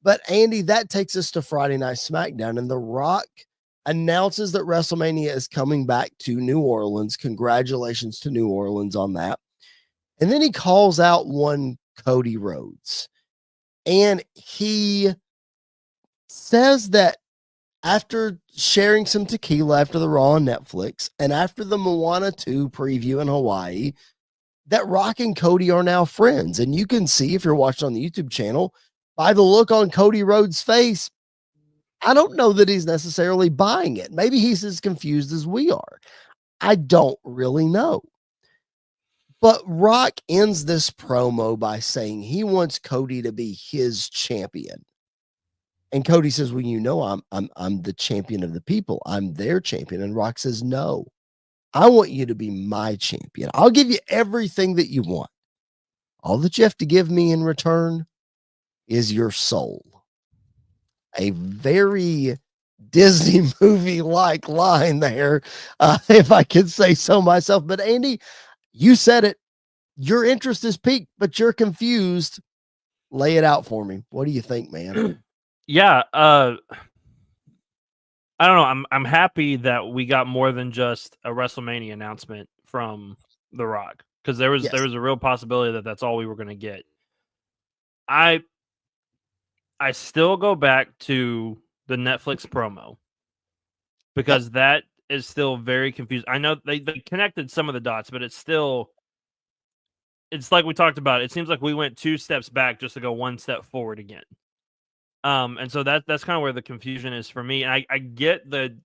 But Andy, that takes us to Friday Night SmackDown, and The Rock announces that WrestleMania is coming back to New Orleans. Congratulations to New Orleans on that. And then he calls out one Cody Rhodes. And he says that after sharing some tequila after the Raw on Netflix and after the Moana 2 preview in Hawaii, that Rock and Cody are now friends. And you can see, if you're watching on the YouTube channel, by the look on Cody Rhodes' face, I don't know that he's necessarily buying it. Maybe he's as confused as we are. I don't really know. But Rock ends this promo by saying he wants Cody to be his champion. And Cody says, well, you know, I'm the champion of the people. I'm their champion. And Rock says, no, I want you to be my champion. I'll give you everything that you want. All that you have to give me in return is your soul. A very Disney movie-like line there, if I could say so myself. But Andy, you said it. Your interest is piqued, but you're confused. Lay it out for me. What do you think, man? Yeah, I don't know. I'm happy that we got more than just a WrestleMania announcement from The Rock, because there was a real possibility that that's all we were going to get. I still go back to the Netflix promo because that is still very confusing. I know they connected some of the dots, but it's like we talked about. It seems like we went 2 steps back just to go 1 step forward again. And so that's kind of where the confusion is for me. And I get the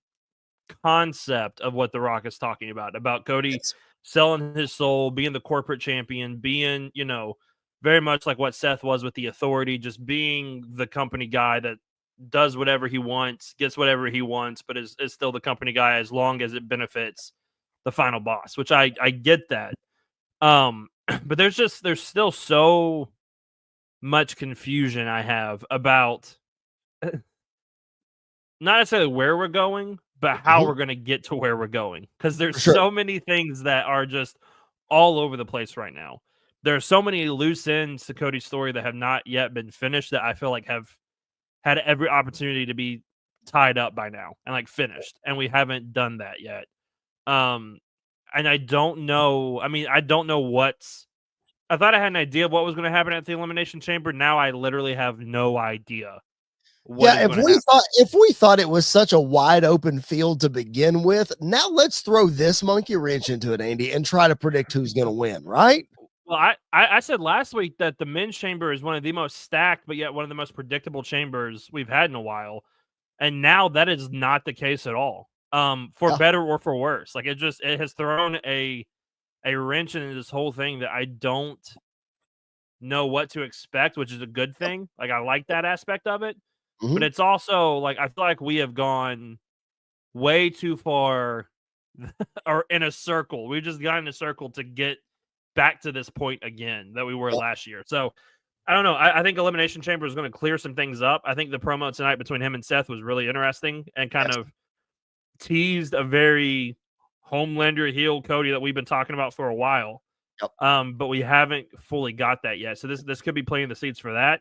concept of what The Rock is talking about Cody selling his soul, being the corporate champion, being, you know, very much like what Seth was with the Authority, just being the company guy that does whatever he wants, gets whatever he wants, but is still the company guy as long as it benefits the final boss, which I get that. But there's still so much confusion I have about not necessarily where we're going, but how we're going to get to where we're going. Because there's so many things that are just all over the place right now. There are so many loose ends to Cody's story that have not yet been finished that I feel like have had every opportunity to be tied up by now and like finished. And we haven't done that yet. And I don't know. I mean, I don't know I thought I had an idea of what was going to happen at the Elimination Chamber. Now I literally have no idea. If we thought it was such a wide open field to begin with, now let's throw this monkey wrench into it, Andy, and try to predict who's going to win, right? Well, I said last week that the men's chamber is one of the most stacked, but yet one of the most predictable chambers we've had in a while. And now that is not the case at all. For better or for worse. Like it has thrown a wrench into this whole thing that I don't know what to expect, which is a good thing. Like I like that aspect of it. But it's also like I feel like we have gone way too far or in a circle. We've just gotten in a circle to get back to this point again that we were last year. So I don't know. I think Elimination Chamber is going to clear some things up. I think the promo tonight between him and Seth was really interesting and kind of teased a very Homelander heel Cody that we've been talking about for a while. But we haven't fully got that yet. So this could be playing the seeds for that.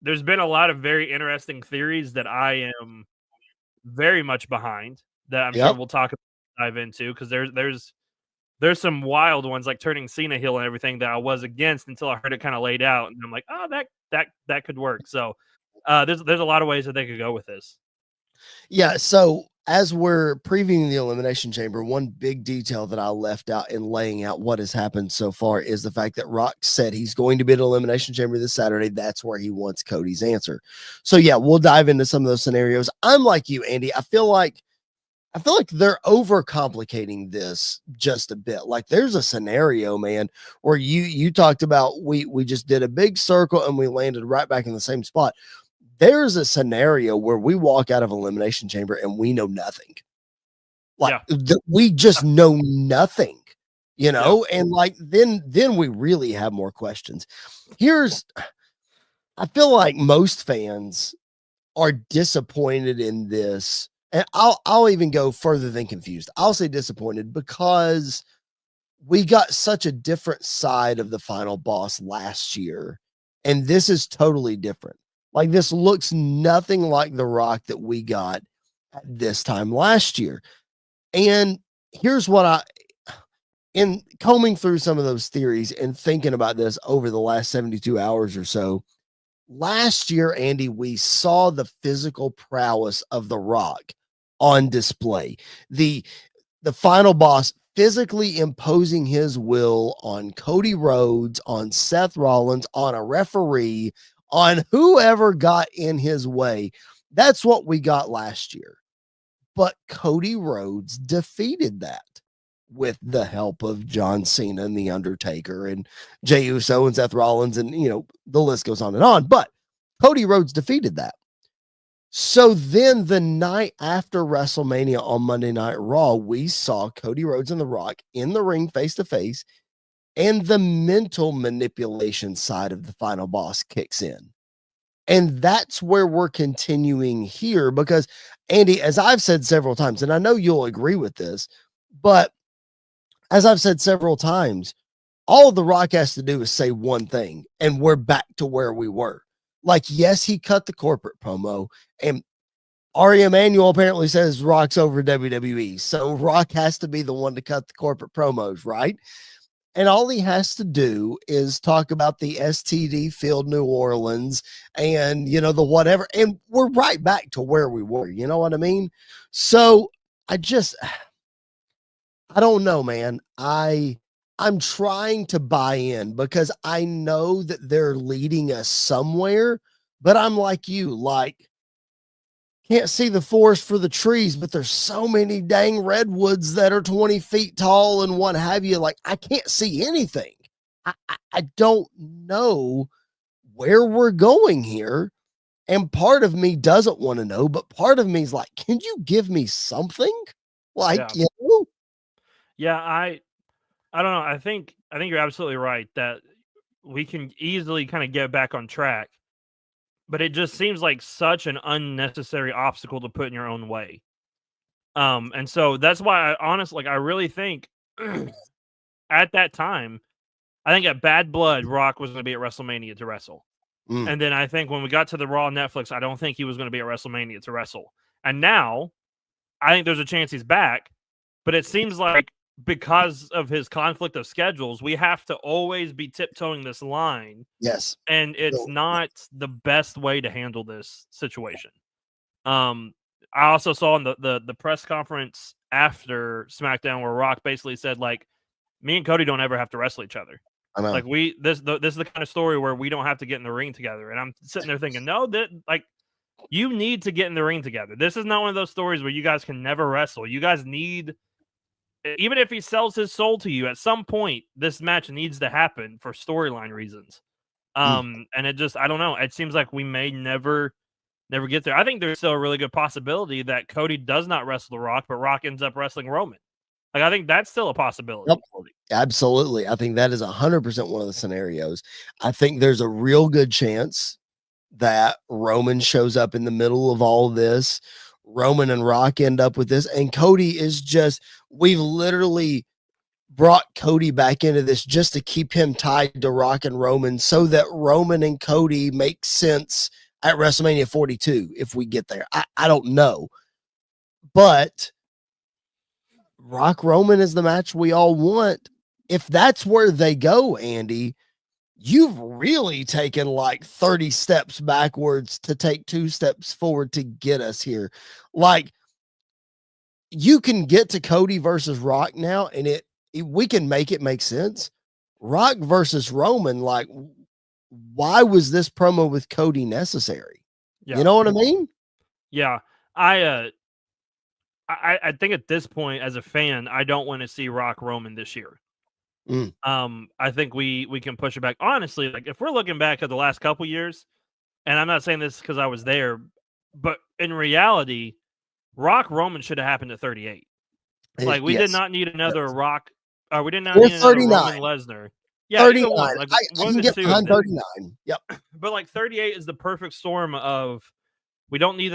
There's been a lot of very interesting theories that I am very much behind that I'm sure we'll dive into, because there's some wild ones like turning Cena heel and everything that I was against until I heard it kind of laid out, and I'm like, oh, that could work. So there's a lot of ways that they could go with this. Yeah, so as we're previewing the Elimination Chamber, one big detail that I left out in laying out what has happened so far is the fact that Rock said he's going to be at Elimination Chamber this Saturday. That's where he wants Cody's answer. So yeah, we'll dive into some of those scenarios. I'm like you, Andy. I feel like they're overcomplicating this just a bit. Like there's a scenario, man, where you talked about we just did a big circle and we landed right back in the same spot. There's a scenario where we walk out of Elimination Chamber and we know nothing. Like we just know nothing, you know? And like, then we really have more questions. I feel like most fans are disappointed in this. And I'll even go further than confused. I'll say disappointed because we got such a different side of the final boss last year. And this is totally different. Like, this looks nothing like The Rock that we got at this time last year. And here's what in combing through some of those theories and thinking about this over the last 72 hours or so, last year, Andy, we saw the physical prowess of The Rock on display. The final boss physically imposing his will on Cody Rhodes, on Seth Rollins, on a referee, on whoever got in his way. That's what we got last year. But Cody Rhodes defeated that with the help of John Cena and The Undertaker and Jey Uso and Seth Rollins, and the list goes on and on. But Cody Rhodes defeated that. So then the night after WrestleMania on Monday Night Raw, we saw Cody Rhodes and The Rock in the ring face to face, and the mental manipulation side of the final boss kicks in. And that's where we're continuing here because, Andy, as I've said several times, and I know you'll agree with this, but as I've said several times, all The Rock has to do is say one thing, and we're back to where we were. Like, yes, he cut the corporate promo, and Ari Emanuel apparently says Rock's over WWE. So Rock has to be the one to cut the corporate promos, right? And all he has to do is talk about the STD filled New Orleans and, the whatever. And we're right back to where we were. You know what I mean? So I don't know, man. I'm trying to buy in because I know that they're leading us somewhere, but I'm like you, can't see the forest for the trees, but there's so many dang redwoods that are 20 feet tall and what have you. Like, I can't see anything. I don't know where we're going here. And part of me doesn't want to know, but part of me is like, can you give me something? Yeah, I don't know. I think you're absolutely right that we can easily kind of get back on track, but it just seems like such an unnecessary obstacle to put in your own way. And so that's why I really think at that time, I think at Bad Blood, Rock was going to be at WrestleMania to wrestle. And then I think when we got to the Raw Netflix, I don't think he was going to be at WrestleMania to wrestle. And now I think there's a chance he's back, but it seems like because of his conflict of schedules, we have to always be tiptoeing this line. Yes. And it's not the best way to handle this situation. I also saw in the press conference after SmackDown where Rock basically said, like, me and Cody don't ever have to wrestle each other. I know. Like, this is the kind of story where we don't have to get in the ring together. And I'm sitting there thinking, no, you need to get in the ring together. This is not one of those stories where you guys can never wrestle. You guys need, even if he sells his soul to you, at some point, this match needs to happen for storyline reasons. And it just, I don't know. It seems like we may never get there. I think there's still a really good possibility that Cody does not wrestle The Rock, but Rock ends up wrestling Roman. Like, I think that's still a possibility. Yep. Absolutely. I think that is 100% one of the scenarios. I think there's a real good chance that Roman shows up in the middle of all this. Roman and Rock end up with this, and Cody is just, we've literally brought Cody back into this just to keep him tied to Rock and Roman so that Roman and Cody make sense at WrestleMania 42 if we get there. I don't know. But Rock Roman is the match we all want. If that's where they go, Andy, you've really taken like 30 steps backwards to take 2 steps forward to get us here. Like, you can get to Cody versus Rock now, and we can make it make sense. Rock versus Roman, like, why was this promo with Cody necessary? Yeah. You know what I mean? Yeah. I think at this point, as a fan, I don't want to see Rock Roman this year. I think we can push it back. Honestly, like, if we're looking back at the last couple years, and I'm not saying this because I was there, but in reality, Rock Roman should have happened at 38. Like, we did not need another Rock. We did not need another Roman Lesnar. Yeah, 39. Like, I can get behind 39. Yep. But like 38 is the perfect storm of, we don't need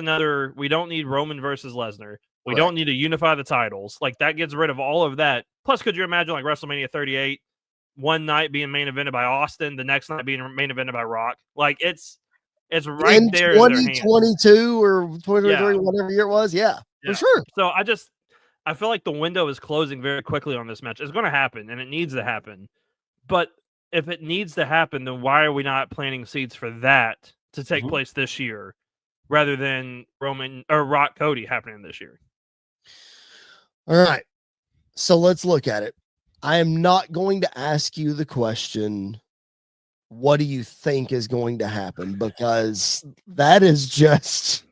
Roman versus Lesnar. We don't need to unify the titles. Like, that gets rid of all of that. Plus, could you imagine like WrestleMania 38, one night being main evented by Austin, the next night being main evented by Rock? Like, it's It's right in there in their hands. 2022 or 2023, Yeah. whatever year it was. Yeah, for Yeah. sure. So I feel like the window is closing very quickly on this match. It's going to happen, and it needs to happen. But if it needs to happen, then why are we not planting seeds for that to take place this year, rather than Roman or Rock Cody happening this year? All right. So let's look at it. I am not going to ask you the question, what do you think is going to happen? Because that is just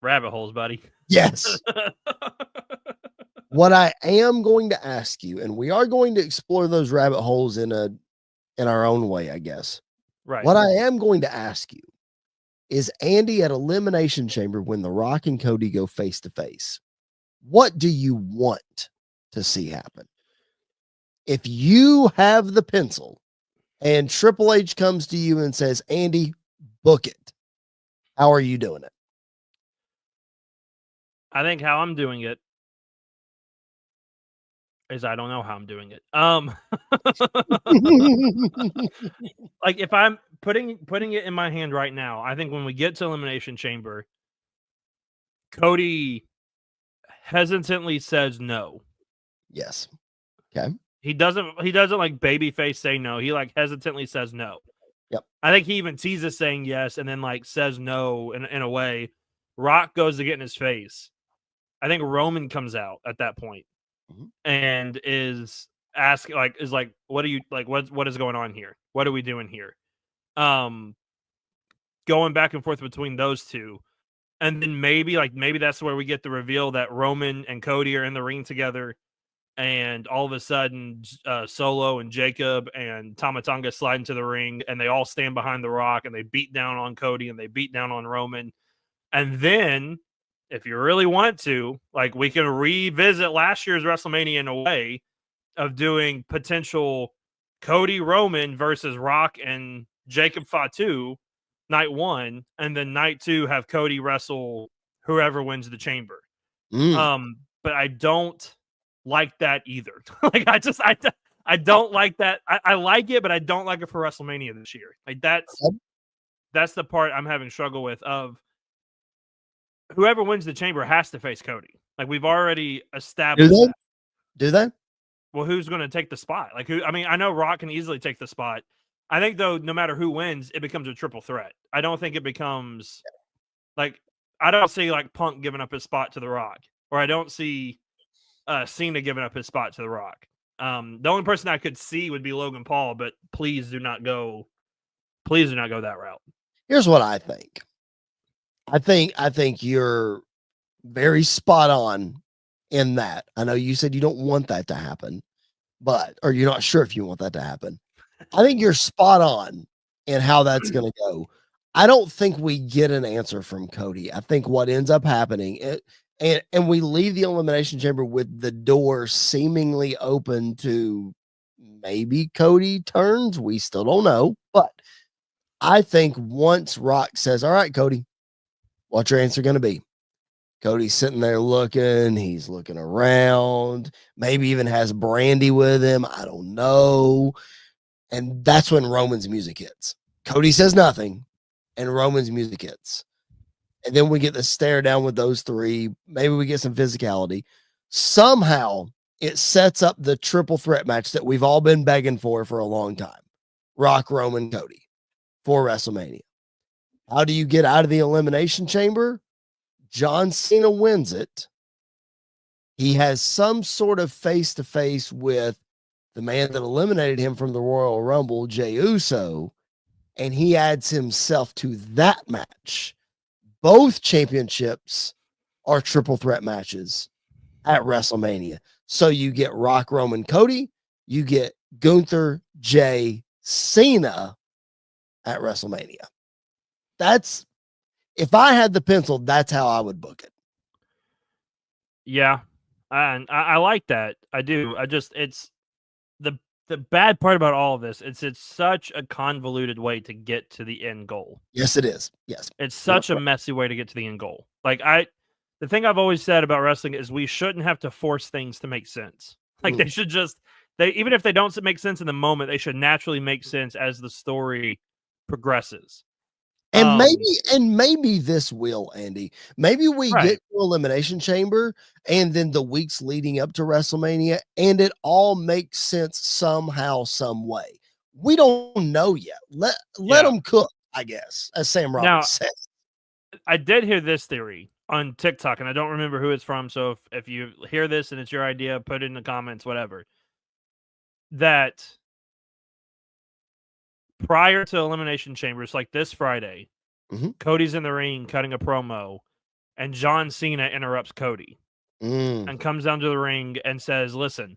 Rabbit holes, buddy. yes. What I am going to ask you, and we are going to explore those rabbit holes in our own way, I guess. Right. What I am going to ask you is, Andy, at Elimination Chamber, when The Rock and Cody go face to face, what do you want to see happen? If you have the pencil and Triple H comes to you and says, Andy, book it, how are you doing it? I think how I'm doing it is I don't know how I'm doing it. Like if I'm putting it in my hand right now, I think when we get to Elimination Chamber, Cody hesitantly says no. Yes. Okay. He doesn't like babyface say no. He like hesitantly says no. Yep. I think he even teases saying yes and then like says no in a way. Rock goes to get in his face. I think Roman comes out at that point and is asking like, what are you like, what is going on here? What are we doing here? Going back and forth between those two. And then maybe that's where we get the reveal that Roman and Cody are in the ring together. And all of a sudden, Solo and Jacob and Tama Tonga slide into the ring, and they all stand behind The Rock, and they beat down on Cody, and they beat down on Roman. And then, if you really want to, like, we can revisit last year's WrestleMania in a way of doing potential Cody Roman versus Rock and Jacob Fatu night 1, and then night 2 have Cody wrestle whoever wins the chamber. But I don't like that either. Like I don't like that. I like it, but I don't like it for WrestleMania this year. Like that's the part I'm having struggle with. Of whoever wins the chamber has to face Cody. Like we've already established that. Do they? Well, who's going to take the spot? Like who? I mean, I know Rock can easily take the spot. I think though, no matter who wins, it becomes a triple threat. I don't think it becomes like I don't see like Punk giving up his spot to The Rock, or I don't see Cena giving up his spot to The Rock. The only person I could see would be Logan Paul, but please do not go that route. Here's what I think. I think you're very spot on in that. I know you said you don't want that to happen, or you're not sure if you want that to happen. I think you're spot on in how that's going to go. I don't think we get an answer from Cody. I think what ends up happening, and we leave the Elimination Chamber with the door seemingly open to maybe Cody turns. We still don't know, but I think once Rock says, all right, Cody, what's your answer going to be? Cody's sitting there looking, he's looking around, maybe even has Brandy with him. I don't know. And that's when Roman's music hits. Cody says nothing, and Roman's music hits. And then we get the stare down with those three. Maybe we get some physicality. Somehow it sets up the triple threat match that we've all been begging for a long time. Rock, Roman, Cody for WrestleMania. How do you get out of the Elimination Chamber? John Cena wins it. He has some sort of face-to-face with the man that eliminated him from the Royal Rumble, Jey Uso, and he adds himself to that match. Both championships are triple threat matches at WrestleMania. So you get Rock, Roman, Cody, you get Gunther, Jey, Cena at WrestleMania. That's, if I had the pencil, that's how I would book it. Yeah. And I like that. I do. It's the bad part about all of this. It's such a convoluted way to get to the end goal. Yes, it is. Yes. It's such a messy way to get to the end goal. Like the thing I've always said about wrestling is we shouldn't have to force things to make sense. Like they should even if they don't make sense in the moment, they should naturally make sense as the story progresses. And maybe this will, Andy. Maybe we Right. get to Elimination Chamber and then the weeks leading up to WrestleMania, and it all makes sense somehow, some way. We don't know yet. Let them cook, I guess, as Sam Now, Roberts said. I did hear this theory on TikTok, and I don't remember who it's from. So if you hear this and it's your idea, put it in the comments, whatever. That prior to Elimination Chambers, like this Friday, Mhm. Cody's in the ring cutting a promo, and John Cena interrupts Cody Mm, and comes down to the ring and says, "Listen,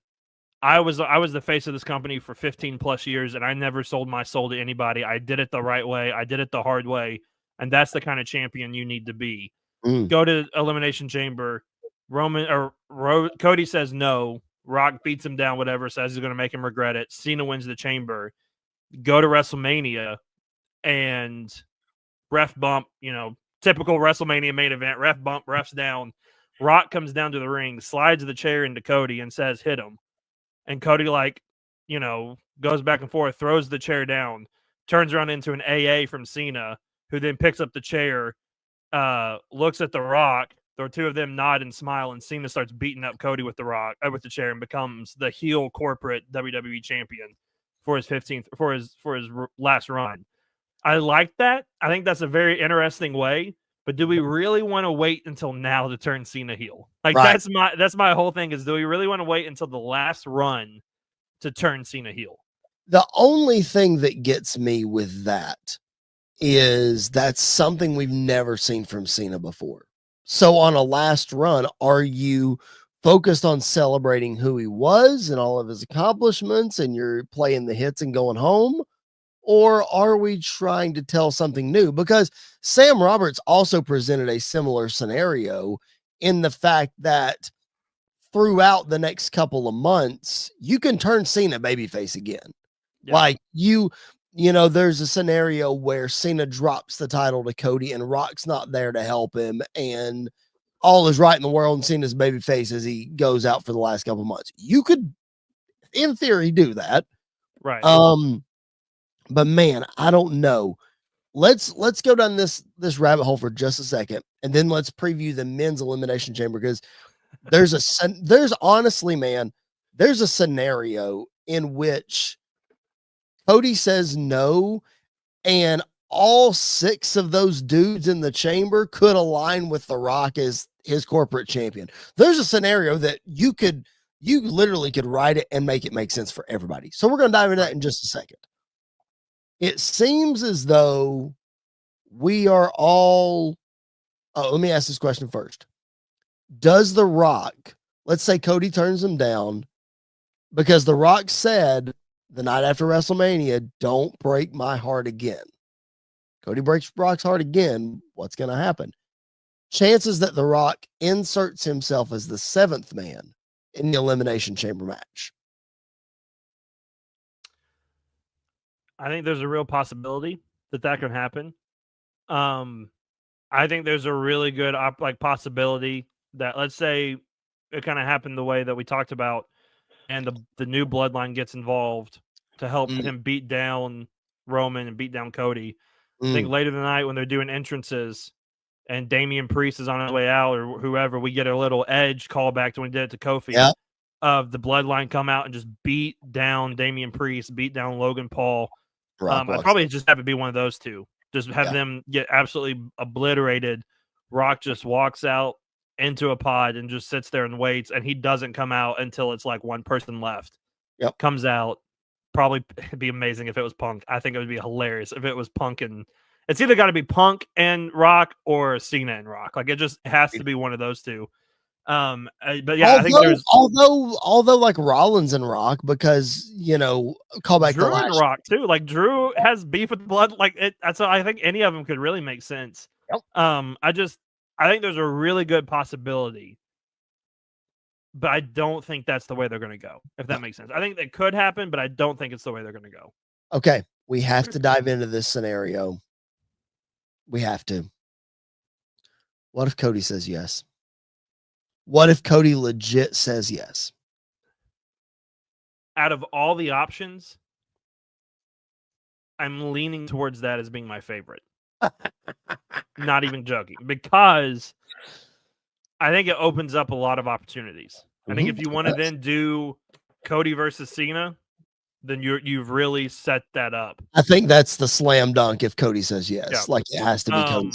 I was the face of this company for 15 plus years, and I never sold my soul to anybody. I did it the right way. I did it the hard way, and that's the kind of champion you need to be. mm, Go to Elimination Chamber. Cody says no. Rock beats him down. Whatever, says he's going to make him regret it. Cena wins the Chamber. Go to WrestleMania and ref bump. Typical WrestleMania main event. Ref bump. Refs down. Rock comes down to the ring, slides the chair into Cody, and says, "Hit him." And Cody, goes back and forth, throws the chair down, turns around into an AA from Cena, who then picks up the chair, looks at The Rock. The two of them nod and smile, and Cena starts beating up Cody with with the chair, and becomes the heel corporate WWE champion for his 15th for his last run. I like that. I think that's a very interesting way. But do we really want to wait until now to turn Cena heel? Like right. that's my whole thing is, do we really want to wait until the last run to turn Cena heel? The only thing that gets me with that is that's something we've never seen from Cena before. So on a last run, are you focused on celebrating who he was and all of his accomplishments and you're playing the hits and going home? Or are we trying to tell something new? Because Sam Roberts also presented a similar scenario in the fact that throughout the next couple of months, you can turn Cena babyface again. Yeah. Like there's a scenario where Cena drops the title to Cody and Rock's not there to help him, and all is right in the world and Cena's babyface as he goes out for the last couple of months. You could, in theory, do that. Right. But man, I don't know. Let's go down this rabbit hole for just a second, and then let's preview the men's elimination chamber, because there's honestly, man, there's a scenario in which Cody says no, and all 6 of those dudes in the chamber could align with The Rock as his corporate champion. There's a scenario that you literally could write it and make it make sense for everybody. So we're going to dive into that in just a second. It seems as though we are all. Oh, let me ask this question first. Does The Rock, let's say Cody turns him down because The Rock said the night after WrestleMania, "Don't break my heart again." Cody breaks Rock's heart again. What's going to happen? Chances that The Rock inserts himself as the 7th man in the Elimination Chamber match. I think there's a real possibility that could happen. I think there's a really good possibility that, let's say it kind of happened the way that we talked about, and the new bloodline gets involved to help him beat down Roman and beat down Cody. I think later tonight when they're doing entrances and Damian Priest is on his way out or whoever, we get a little Edge callback to when we did it to Kofi of the bloodline come out and just beat down Damian Priest, beat down Logan Paul. I'd probably just have to be one of those two. Just have them get absolutely obliterated. Rock just walks out into a pod and just sits there and waits, and he doesn't come out until it's like one person left. Comes out. Probably it'd be amazing if it was Punk. I think it would be hilarious if it was Punk, and it's either got to be Punk and Rock or Cena and Rock. Like, it just has to be one of those two. But yeah, I think there's although like Rollins and Rock, because call back Drew to and Rock too. Like, Drew has beef with blood. Like, so I think any of them could really make sense. I think there's a really good possibility, but I don't think that's the way they're going to go. If that makes sense, I think that could happen, but I don't think it's the way they're going to go. Okay, we have to dive into this scenario. We have to. What if Cody says yes? What if Cody legit says yes? Out of all the options, I'm leaning towards that as being my favorite. Not even joking, because I think it opens up a lot of opportunities. I think if you want to then do Cody versus Cena, then you've really set that up. I think that's the slam dunk if Cody says yes. Yeah. Like it has to be Cody.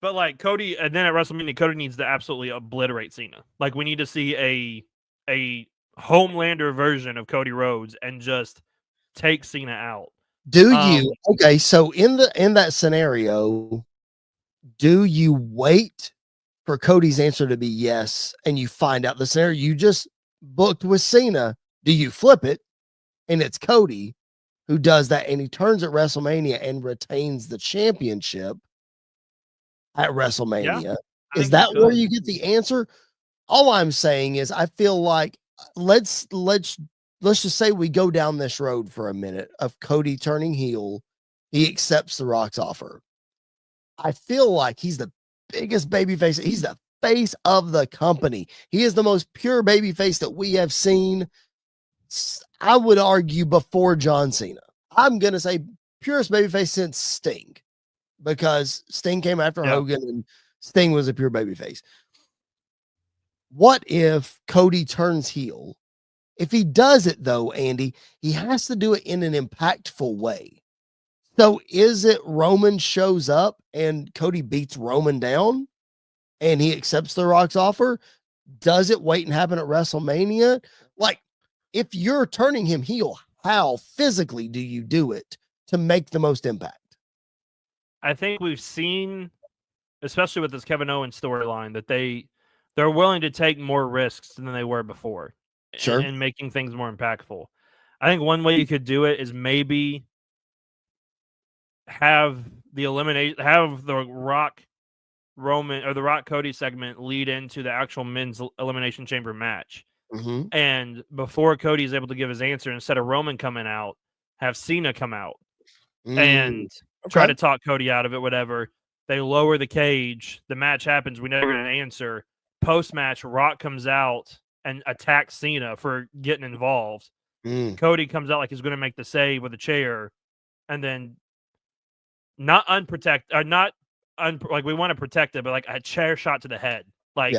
But like Cody, and then at WrestleMania, Cody needs to absolutely obliterate Cena. Like we need to see a Homelander version of Cody Rhodes and just take Cena out. Do you okay? So in that scenario, do you wait for Cody's answer to be yes, and you find out the scenario you just booked with Cena? Do you flip it, and it's Cody who does that, and he turns at WrestleMania and retains the championship at WrestleMania? Yeah, Is that where you get the answer? All I'm saying is I feel like let's just say we go down this road for a minute of Cody turning heel. He accepts The Rock's offer. I feel like he's the biggest babyface. He's the face of the company. He is the most pure babyface that we have seen. I would argue before John Cena. I'm going to say purest babyface since Sting, because Sting came after Hogan and Sting was a pure babyface. What if Cody turns heel? If he does it, though, Andy, he has to do it in an impactful way. So is it Roman shows up and Cody beats Roman down and he accepts The Rock's offer? Does it wait and happen at WrestleMania? Like, if you're turning him heel, how physically do you do it to make the most impact? I think we've seen, especially with this Kevin Owens storyline, that they're willing to take more risks than they were before. Sure. And making things more impactful. I think one way you could do it is maybe have the Rock Roman or the Rock Cody segment lead into the actual men's Elimination Chamber match. Mm-hmm. And before Cody's able to give his answer, instead of Roman coming out, have Cena come out and try to talk Cody out of it, whatever. They lower the cage. The match happens. We never get an answer. Post-match, Rock comes out and attacks Cena for getting involved. Cody comes out like he's going to make the save with a chair, and then like we want to protect it, but like a chair shot to the head, like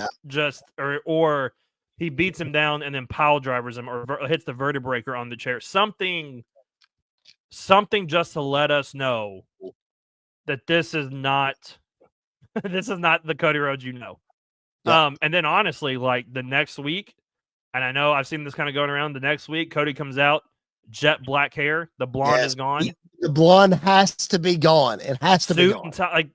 or he beats him down and then pile drivers him or hits the vertebraker on the chair. Something just to let us know that this is not the Cody Rhodes you know. Yeah. And then honestly, like the next week, and I know I've seen this kind of going around, the next week, Cody comes out, jet black hair, the blonde is gone. The blonde has to be gone. It has to be gone.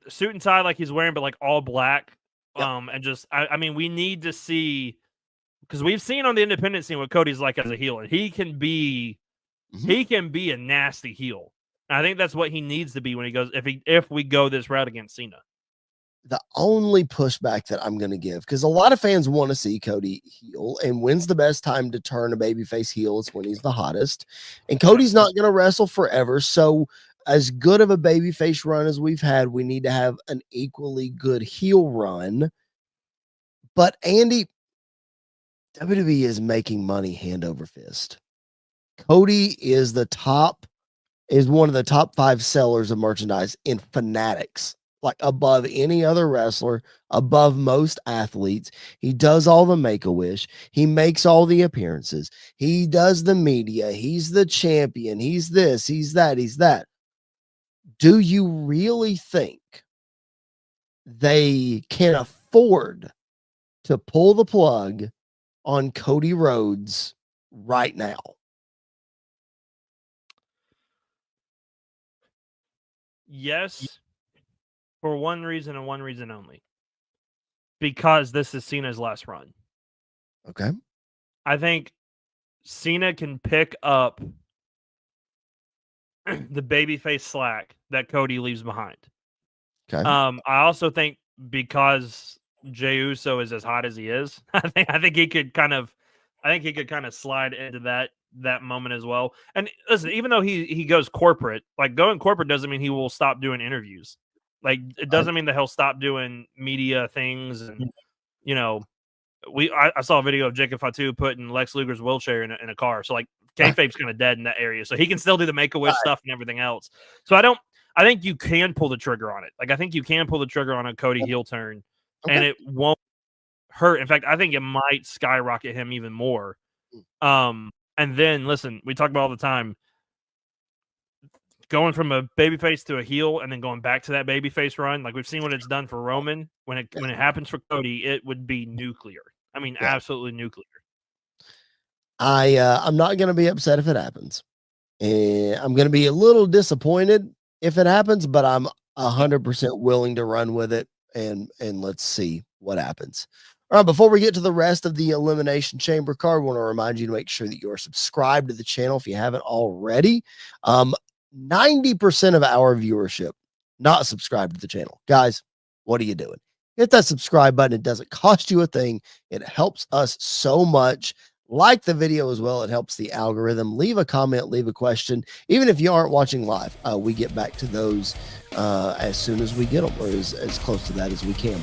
Suit and tie like he's wearing, but like all black. Yep. And just I mean, we need to see, because we've seen on the independent scene what Cody's like as a heel, and he can be a nasty heel. And I think that's what he needs to be when he goes if we go this route against Cena. The only pushback that I'm going to give, because a lot of fans want to see Cody heel, and when's the best time to turn a babyface heel? It's when he's the hottest, and Cody's not going to wrestle forever. So as good of a babyface run as we've had, we need to have an equally good heel run. But Andy, WWE is making money hand over fist. Cody is one of the top 5 sellers of merchandise in Fanatics. Like above any other wrestler, above most athletes. He does all the Make-A-Wish. He makes all the appearances. He does the media. He's the champion. He's this, he's that, he's that. Do you really think they can afford to pull the plug on Cody Rhodes right now? Yes. For one reason and one reason only. Because this is Cena's last run. Okay. I think Cena can pick up the babyface slack that Cody leaves behind. Okay. I also think because Jey Uso is as hot as he is, I think he could kind of slide into that moment as well. And listen, even though he goes corporate, like going corporate doesn't mean he will stop doing interviews. Like it doesn't mean that he'll stop doing media things. And you know, I saw a video of Jacob Fatu putting Lex Luger's wheelchair in a car. So like kayfabe's kind of dead in that area. So he can still do the Make-A-Wish stuff and everything else. So I don't I think you can pull the trigger on it. Like I think you can pull the trigger on a Cody heel turn, and it won't hurt. In fact, I think it might skyrocket him even more. And then listen, we talk about all the time going from a babyface to a heel and then going back to that babyface run. Like we've seen what it's done for Roman. When it happens for Cody, it would be nuclear. I mean, absolutely nuclear. I'm not going to be upset if it happens. And I'm going to be a little disappointed if it happens, but I'm 100% willing to run with it, and let's see what happens. All right, before we get to the rest of the Elimination Chamber card, I want to remind you to make sure that you are subscribed to the channel if you haven't already. 90% of our viewership not subscribed to the channel. Guys, what are you doing? Hit that subscribe button. It doesn't cost you a thing. It helps us so much. Like the video as well. It helps the algorithm. Leave a comment, leave a question. Even if you aren't watching live, we get back to those as soon as we get them, or as close to that as we can.